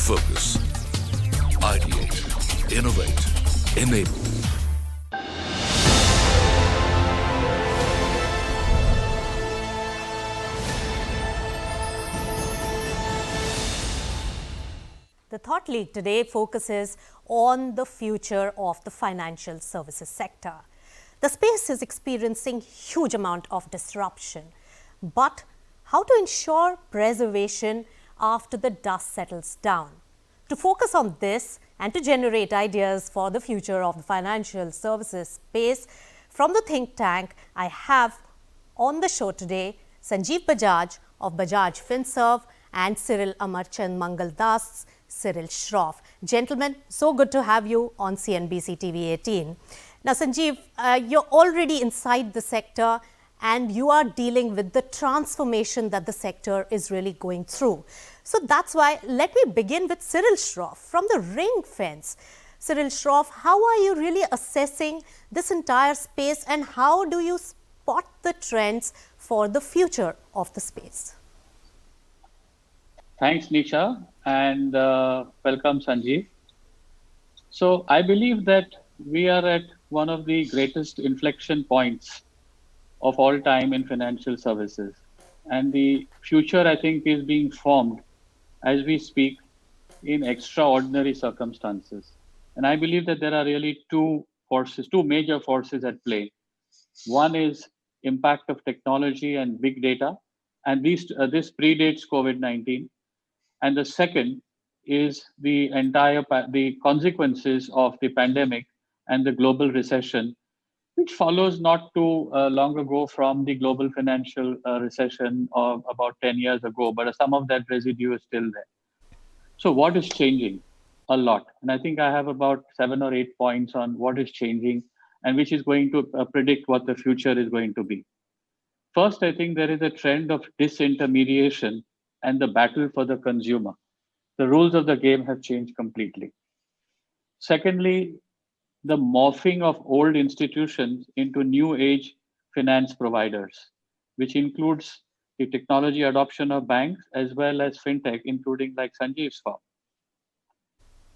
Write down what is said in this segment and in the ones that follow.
Focus. Ideate. Innovate. Enable. The Thought League today focuses on the future of the financial services sector. The space is experiencing huge amount of disruption, but how to ensure preservation after the dust settles down? To focus on this and to generate ideas for the future of the financial services space from the think tank, I have on the show today Sanjeev Bajaj of Bajaj Finserv and Cyril Amarchand Mangaldas, Cyril Shroff. Gentlemen, so good to have you on CNBC TV 18. Now, Sanjeev, you're already inside the sector and you are dealing with the transformation that the sector is really going through. So that's why let me begin with Cyril Shroff from the Ring Fence. Cyril Shroff, how are you really assessing this entire space and how do you spot the trends for the future of the space? Thanks, Nisha, and welcome, Sanjeev. So I believe that we are at one of the greatest inflection points of all time in financial services. And the future, I think, is being formed as we speak in extraordinary circumstances. And I believe that there are really two major forces at play. One is impact of technology and big data, and this predates COVID-19. And the second is the consequences of the pandemic and the global recession, which follows not too long ago from the global financial recession of about 10 years ago, but some of that residue is still there. So what is changing? A lot. And I think I have about 7 or 8 points on what is changing and which is going to predict what the future is going to be. First, I think there is a trend of disintermediation and the battle for the consumer. The rules of the game have changed completely. Secondly, the morphing of old institutions into new age finance providers, which includes the technology adoption of banks as well as fintech, including like Sanjeev's firm.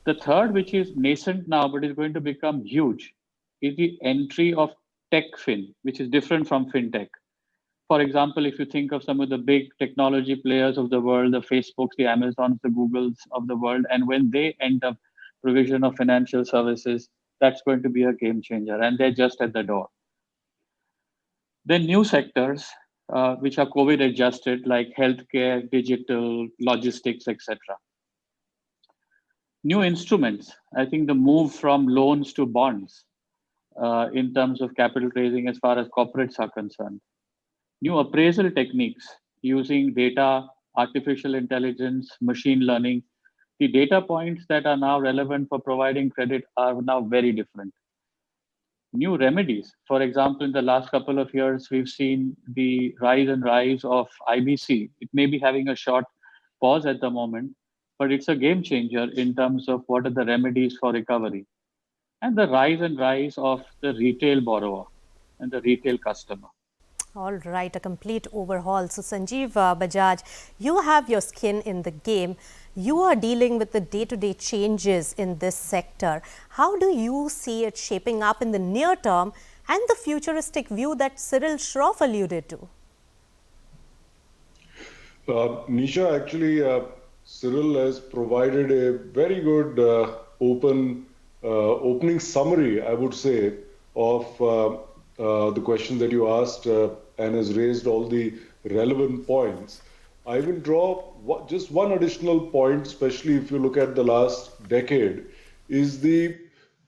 The third, which is nascent now but is going to become huge, is the entry of TechFin, which is different from fintech. For example, if you think of some of the big technology players of the world, the Facebooks, the Amazons, the Googles of the world, and when they end up provision of financial services, that's going to be a game changer, and they're just at the door. Then new sectors, which are COVID adjusted, like healthcare, digital, logistics, etc. New instruments, I think the move from loans to bonds in terms of capital raising as far as corporates are concerned. New appraisal techniques using data, artificial intelligence, machine learning. The data points that are now relevant for providing credit are now very different. New remedies. For example, in the last couple of years, we've seen the rise of IBC. It may be having a short pause at the moment, but it's a game changer in terms of what are the remedies for recovery. And the rise of the retail borrower and the retail customer. All right, a complete overhaul. So Sanjeev Bajaj, you have your skin in the game. You are dealing with the day-to-day changes in this sector. How do you see it shaping up in the near term and the futuristic view that Cyril Shroff alluded to? Nisha, actually, Cyril has provided a very good opening summary, I would say, of the question that you asked and has raised all the relevant points. I will draw just one additional point, especially if you look at the last decade, is the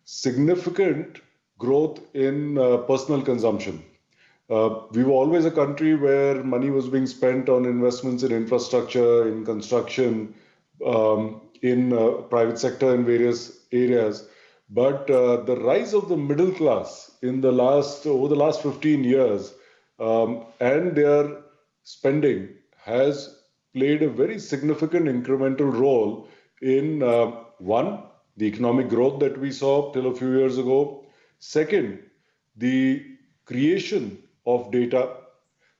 significant growth in personal consumption. We were always a country where money was being spent on investments in infrastructure, in construction, in private sector in various areas. But the rise of the middle class over the last 15 years and their spending has played a very significant incremental role in one, the economic growth that we saw till a few years ago. Second, the creation of data.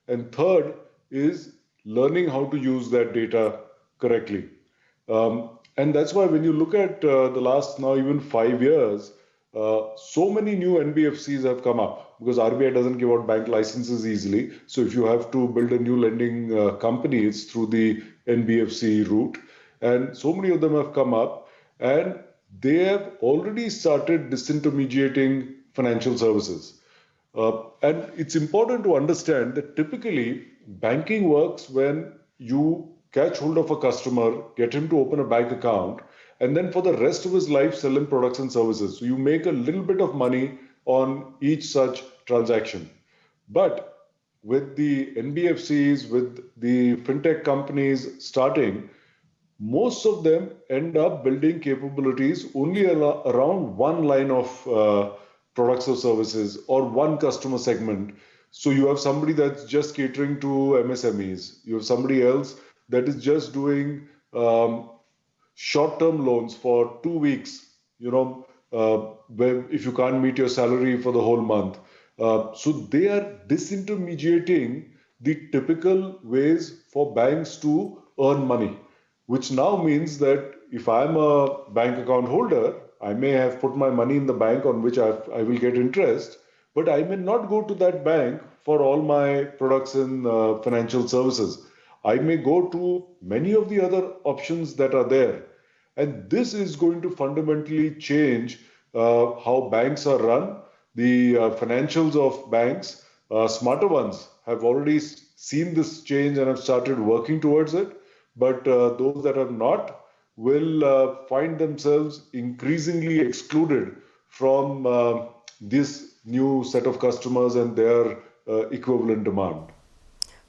And third is learning how to use that data correctly. And that's why when you look at the last now even 5 years, so many new NBFCs have come up because RBI doesn't give out bank licenses easily. So if you have to build a new lending company, it's through the NBFC route. And so many of them have come up and they have already started disintermediating financial services. And it's important to understand that typically banking works when you catch hold of a customer, get him to open a bank account, and then for the rest of his life sell him products and services. So you make a little bit of money on each such transaction. But with the NBFCs, with the fintech companies starting, most of them end up building capabilities only around one line of products or services or one customer segment. So you have somebody that's just catering to MSMEs. You have somebody else that is just doing short-term loans for 2 weeks, where if you can't meet your salary for the whole month. So they are disintermediating the typical ways for banks to earn money, which now means that if I'm a bank account holder, I may have put my money in the bank on which I will get interest, but I may not go to that bank for all my products and financial services. I may go to many of the other options that are there. And this is going to fundamentally change how banks are run. The financials of banks, smarter ones, have already seen this change and have started working towards it. But those that have not will find themselves increasingly excluded from this new set of customers and their equivalent demand.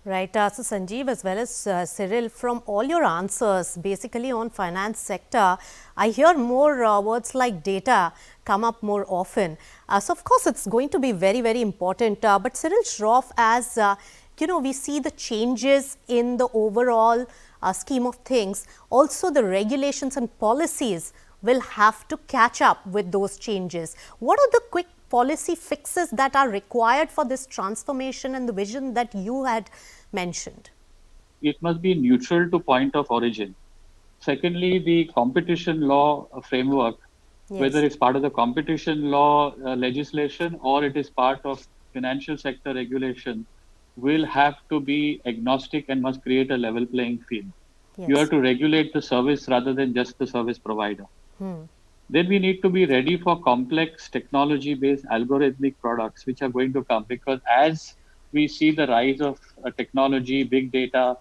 Right. So Sanjeev as well as Cyril, from all your answers basically on finance sector, I hear more words like data come up more often. So of course it's going to be very, very important. But Cyril Shroff, as we see the changes in the overall scheme of things, also the regulations and policies will have to catch up with those changes. What are the quick policy fixes that are required for this transformation and the vision that you had mentioned? It must be neutral to point of origin. Secondly, the competition law framework, whether it's part of the competition law legislation or it is part of financial sector regulation, will have to be agnostic and must create a level playing field. Yes. You have to regulate the service rather than just the service provider. Then we need to be ready for complex technology-based algorithmic products which are going to come, because as we see the rise of technology, big data,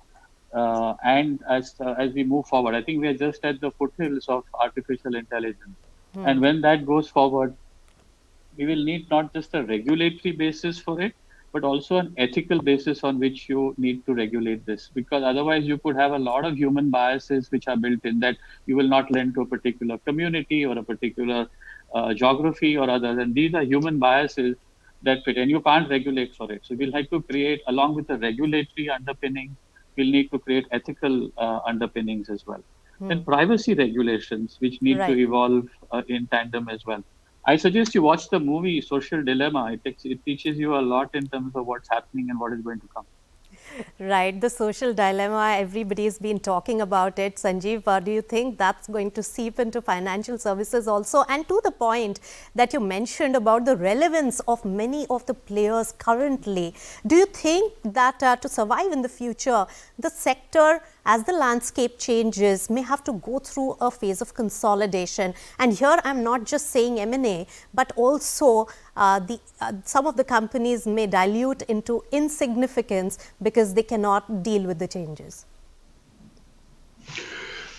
and as we move forward, I think we are just at the foothills of artificial intelligence. And when that goes forward, we will need not just a regulatory basis for it, but also an ethical basis on which you need to regulate this, because otherwise you could have a lot of human biases which are built in, that you will not lend to a particular community or a particular geography or others. And these are human biases that fit, and you can't regulate for it. So we'll have to create, along with the regulatory underpinning, we'll need to create ethical underpinnings as well. Then privacy regulations, which need to evolve in tandem as well. I suggest you watch the movie Social Dilemma. It teaches you a lot in terms of what's happening and what is going to come. Right, the social dilemma, everybody's been talking about it. Sanjeev, do you think that's going to seep into financial services also? And to the point that you mentioned about the relevance of many of the players currently, do you think that to survive in the future, the sector, as the landscape changes, may have to go through a phase of consolidation? And here I'm not just saying M&A, but also some of the companies may dilute into insignificance because they cannot deal with the changes.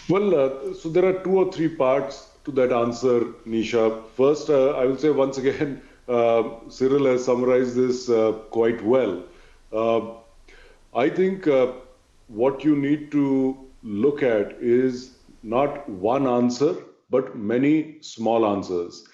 Well, so there are 2 or 3 parts to that answer, Nisha. First, I will say once again, Cyril has summarized this quite well. I think what you need to look at is not one answer, but many small answers.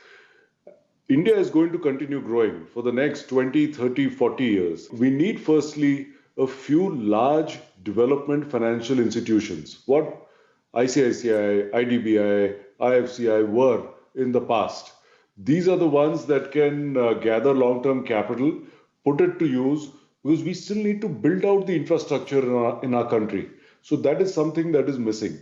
India is going to continue growing for the next 20, 30, 40 years. We need firstly a few large development financial institutions, what ICICI, IDBI, IFCI were in the past. These are the ones that can gather long-term capital, put it to use, because we still need to build out the infrastructure in our country. So that is something that is missing.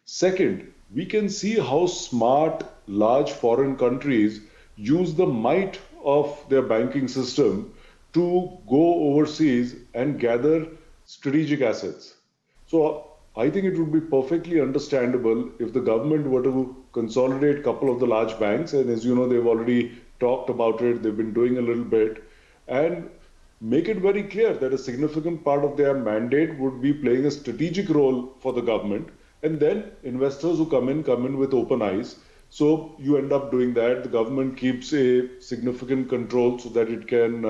Second, we can see how smart large foreign countries use the might of their banking system to go overseas and gather strategic assets. So I think it would be perfectly understandable if the government were to consolidate a couple of the large banks, and as you know, they've already talked about it, they've been doing a little bit, and make it very clear that a significant part of their mandate would be playing a strategic role for the government, and then investors who come in with open eyes. So you end up doing that. The government keeps a significant control so that it can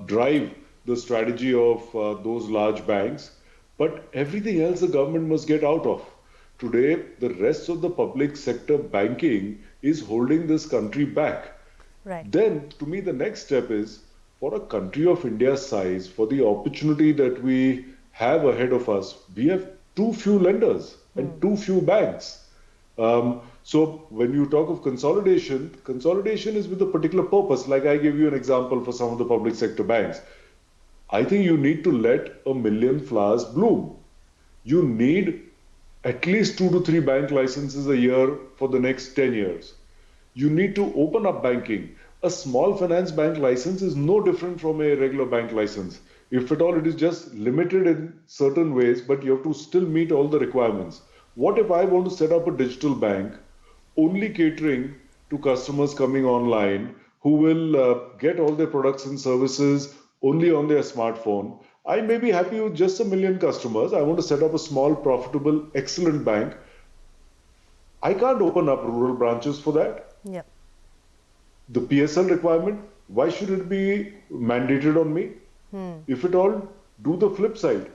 drive the strategy of those large banks. But everything else the government must get out of. Today, the rest of the public sector banking is holding this country back. Right. Then, to me, the next step is for a country of India's size, for the opportunity that we have ahead of us, we have too few lenders and too few banks. So when you talk of consolidation, consolidation is with a particular purpose. Like I gave you an example for some of the public sector banks. I think you need to let a million flowers bloom. You need at least 2 to 3 bank licenses a year for the next 10 years. You need to open up banking. A small finance bank license is no different from a regular bank license. If at all, it is just limited in certain ways, but you have to still meet all the requirements. What if I want to set up a digital bank only catering to customers coming online who will get all their products and services only on their smartphone? I may be happy with just 1 million customers. I want to set up a small, profitable, excellent bank. I can't open up rural branches for that. Yep. The PSL requirement, why should it be mandated on me? If at all, do the flip side.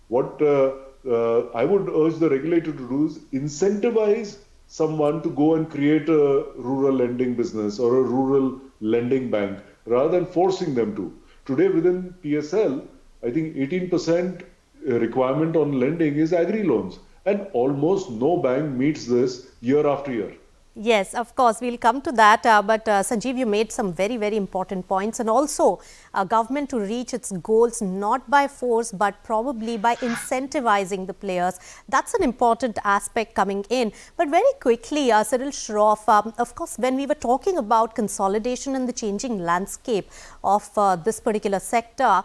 What I would urge the regulator to do is incentivize someone to go and create a rural lending business or a rural lending bank rather than forcing them to. Today within PSL, I think 18% requirement on lending is agri loans, and almost no bank meets this year after year. Yes, of course, we'll come to that. But Sanjeev, you made some very, very important points. And also, government to reach its goals not by force, but probably by incentivizing the players. That's an important aspect coming in. But very quickly, Cyril Shroff, of course, when we were talking about consolidation and the changing landscape of this particular sector,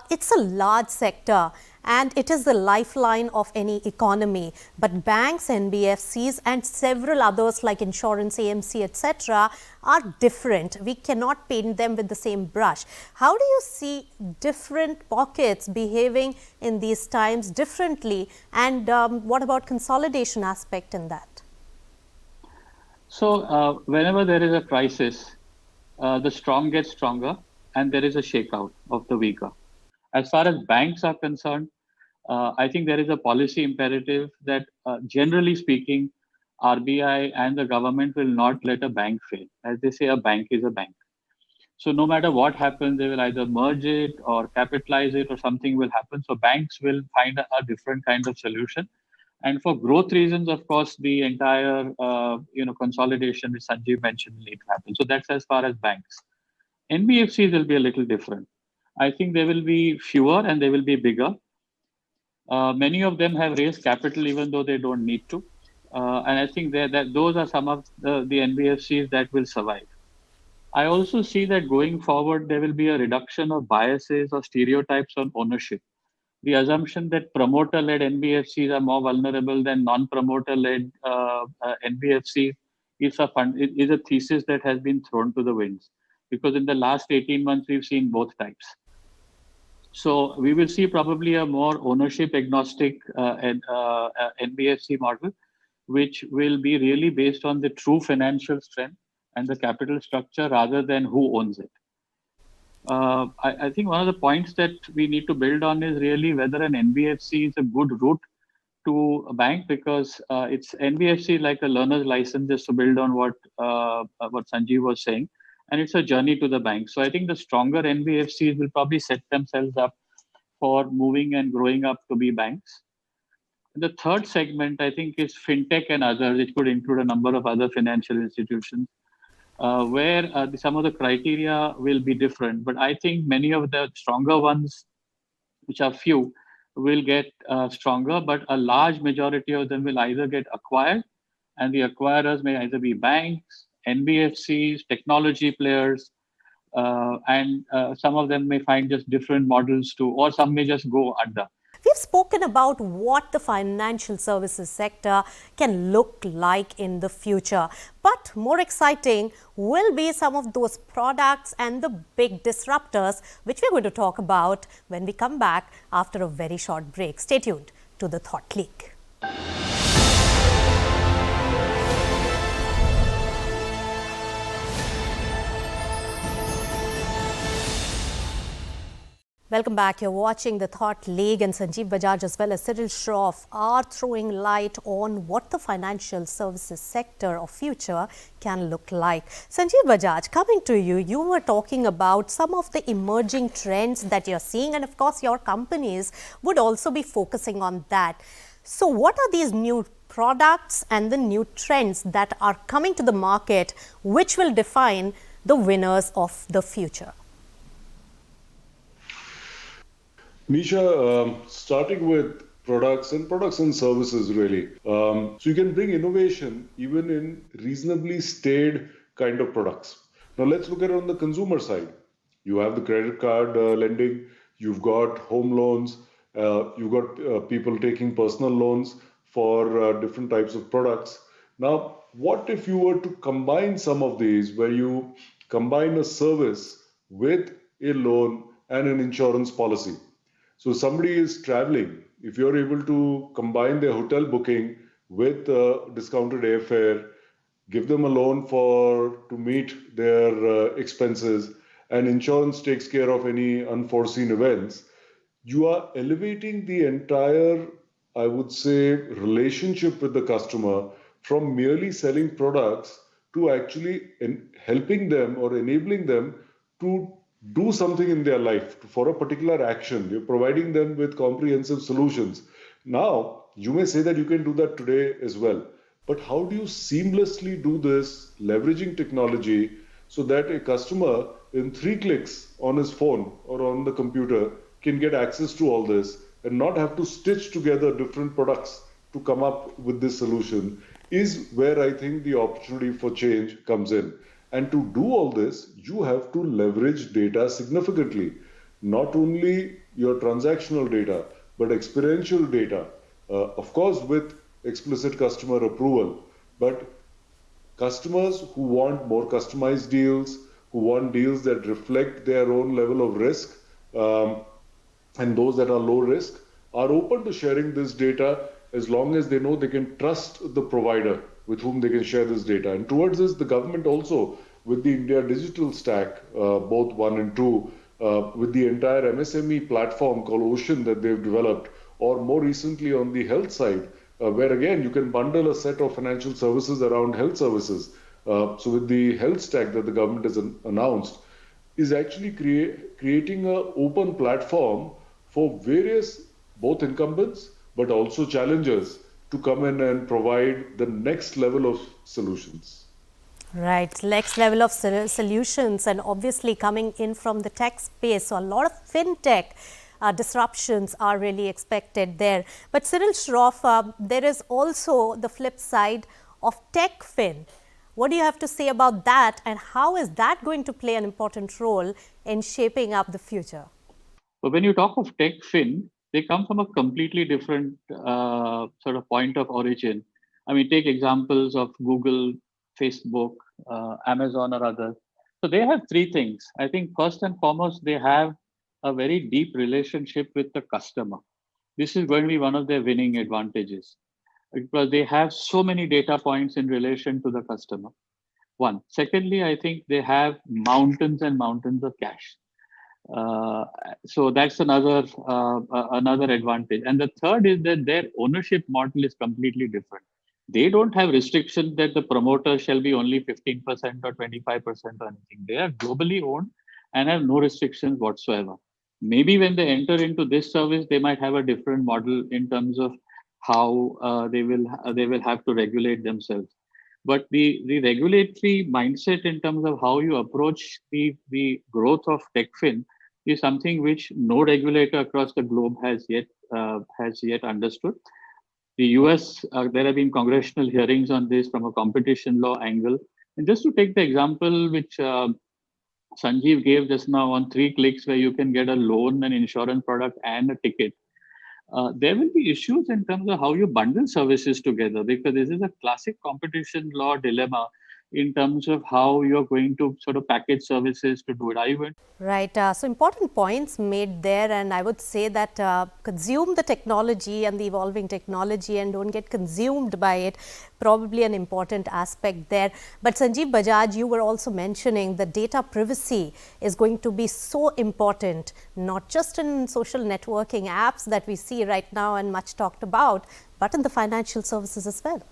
it's a large sector and it is the lifeline of any economy. But banks, NBFCs and several others like insurance, AMC, etc. are different. We cannot paint them with the same brush. How do you see different pockets behaving in these times differently? And what about consolidation aspect in that? So whenever there is a crisis, the strong get stronger and there is a shakeout of the weaker. As far as banks are concerned, I think there is a policy imperative that generally speaking, RBI and the government will not let a bank fail. As they say, a bank is a bank. So no matter what happens, they will either merge it or capitalize it or something will happen. So banks will find a different kind of solution. And for growth reasons, of course, the entire consolidation, which Sanjeev mentioned, will need to happen. So that's as far as banks. NBFCs will be a little different. I think they will be fewer and they will be bigger. Many of them have raised capital even though they don't need to. And I think that those are some of the NBFCs that will survive. I also see that going forward, there will be a reduction of biases or stereotypes on ownership. The assumption that promoter-led NBFCs are more vulnerable than non-promoter-led NBFCs is a thesis that has been thrown to the winds. Because in the last 18 months, we've seen both types. So we will see probably a more ownership agnostic NBFC model, which will be really based on the true financial strength and the capital structure rather than who owns it. I think one of the points that we need to build on is really whether an NBFC is a good route to a bank, because it's NBFC like a learner's license, just to build on what Sanjeev was saying. And it's a journey to the bank. So I think the stronger NBFCs will probably set themselves up for moving and growing up to be banks. The third segment, I think, is fintech and others, which could include a number of other financial institutions, where some of the criteria will be different. But I think many of the stronger ones, which are few, will get stronger, but a large majority of them will either get acquired, and the acquirers may either be banks, NBFCs, technology players, and some of them may find just different models too, or some may just go under. We've spoken about what the financial services sector can look like in the future. But more exciting will be some of those products and the big disruptors, which we're going to talk about when we come back after a very short break. Stay tuned to the Thought Leak. Welcome back. You're watching the Thought League, and Sanjeev Bajaj as well as Cyril Shroff are throwing light on what the financial services sector of future can look like. Sanjeev Bajaj, coming to you, you were talking about some of the emerging trends that you're seeing, and of course your companies would also be focusing on that. So what are these new products and the new trends that are coming to the market which will define the winners of the future? Nisha, starting with products and services really. So you can bring innovation even in reasonably staid kind of products. Now let's look at it on the consumer side. You have the credit card lending, you've got home loans, you've got people taking personal loans for different types of products. Now, what if you were to combine some of these, where you combine a service with a loan and an insurance policy? So somebody is traveling, if you're able to combine their hotel booking with discounted airfare, give them a loan to meet their expenses, and insurance takes care of any unforeseen events, you are elevating the entire, I would say, relationship with the customer from merely selling products to actually helping them or enabling them to do something in their life for a particular action. You're providing them with comprehensive solutions. Now, you may say that you can do that today as well. But how do you seamlessly do this, leveraging technology, so that a customer in 3 clicks on his phone or on the computer can get access to all this and not have to stitch together different products to come up with this solution, is where I think the opportunity for change comes in. And to do all this, you have to leverage data significantly. Not only your transactional data, but experiential data. Of course, with explicit customer approval. But customers who want more customized deals, who want deals that reflect their own level of risk, and those that are low risk, are open to sharing this data as long as they know they can trust the provider with whom they can share this data. And towards this, the government also, with the India Digital Stack, both 1 and 2, with the entire MSME platform called Ocean that they've developed, or more recently on the health side, where again, you can bundle a set of financial services around health services. So with the health stack that the government has announced, is actually creating an open platform for various, both incumbents, but also challengers, to come in and provide the next level of solutions. Right, next level of solutions, and obviously coming in from the tech space. So a lot of fintech disruptions are really expected there. But Cyril Shroff, there is also the flip side of TechFin. What do you have to say about that, and how is that going to play an important role in shaping up the future? But when you talk of TechFin, they come from a completely different sort of point of origin. I mean, take examples of Google, Facebook, Amazon, or others. So they have 3 things. I think first and foremost, they have a very deep relationship with the customer. This is going to be one of their winning advantages, because they have so many data points in relation to the customer. One. Secondly, I think they have mountains and mountains of cash. So that's another advantage. And the third is that their ownership model is completely different. They don't have restrictions that the promoter shall be only 15% or 25% or anything. They are globally owned and have no restrictions whatsoever. Maybe when they enter into this service, they might have a different model in terms of how they will have to regulate themselves. But the regulatory mindset in terms of how you approach the growth of TechFin is something which no regulator across the globe has yet has yet understood. The US, there have been congressional hearings on this from a competition law angle. And just to take the example which Sanjeev gave just now on 3 clicks, where you can get a loan, an insurance product, and a ticket. There will be issues in terms of how you bundle services together, because this is a classic competition law dilemma in terms of how you're going to sort of package services to do it. Are you going? Right. So important points made there, and I would say that consume the technology and the evolving technology and don't get consumed by it, probably an important aspect there. But Sanjeev Bajaj, you were also mentioning that data privacy is going to be so important, not just in social networking apps that we see right now and much talked about, but in the financial services as well.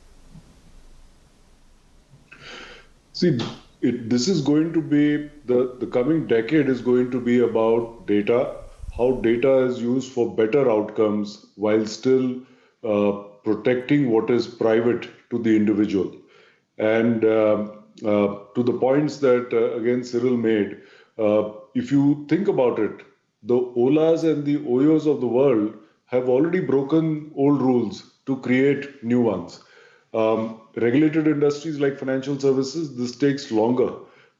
See, this is going to be, the coming decade is going to be about data, how data is used for better outcomes while still protecting what is private to the individual. And to the points that, again, Cyril made, if you think about it, the Olas and the Oyos of the world have already broken old rules to create new ones. Regulated industries like financial services, this takes longer,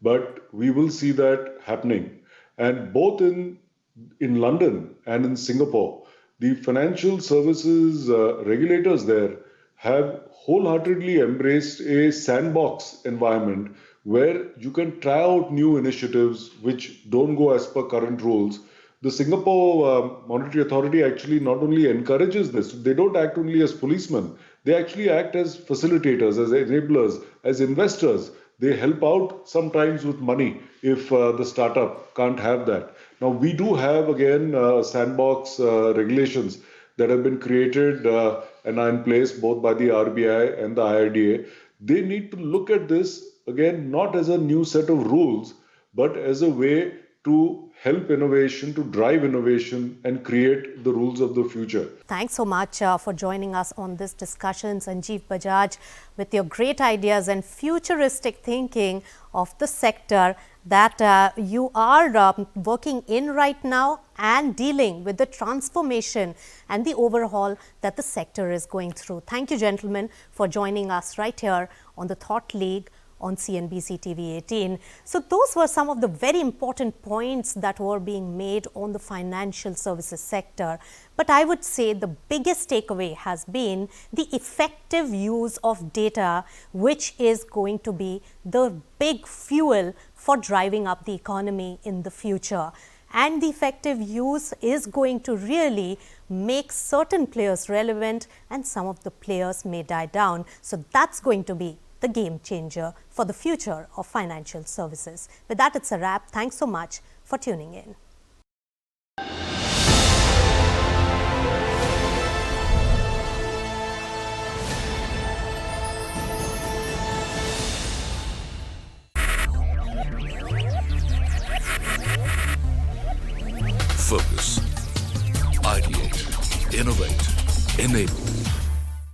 but we will see that happening. And both in London and in Singapore, the financial services regulators there have wholeheartedly embraced a sandbox environment where you can try out new initiatives which don't go as per current rules. The Singapore Monetary Authority actually not only encourages this, they don't act only as policemen, they actually act as facilitators, as enablers, as investors. They help out sometimes with money if the startup can't have that. Now, we do have, again, sandbox regulations that have been created and are in place both by the RBI and the IRDA. They need to look at this, again, not as a new set of rules, but as a way to help innovation, to drive innovation and create the rules of the future. Thanks so much for joining us on this discussion, Sanjeev Bajaj, with your great ideas and futuristic thinking of the sector that you are working in right now and dealing with the transformation and the overhaul that the sector is going through. Thank you, gentlemen, for joining us right here on the Thought League on CNBC TV 18. So those were some of the very important points that were being made on the financial services sector. But I would say the biggest takeaway has been the effective use of data, which is going to be the big fuel for driving up the economy in the future. And the effective use is going to really make certain players relevant and some of the players may die down. So that's going to be the game changer for the future of financial services. With that, it's a wrap. Thanks so much for tuning in. Focus. Ideate. Innovate. Enable.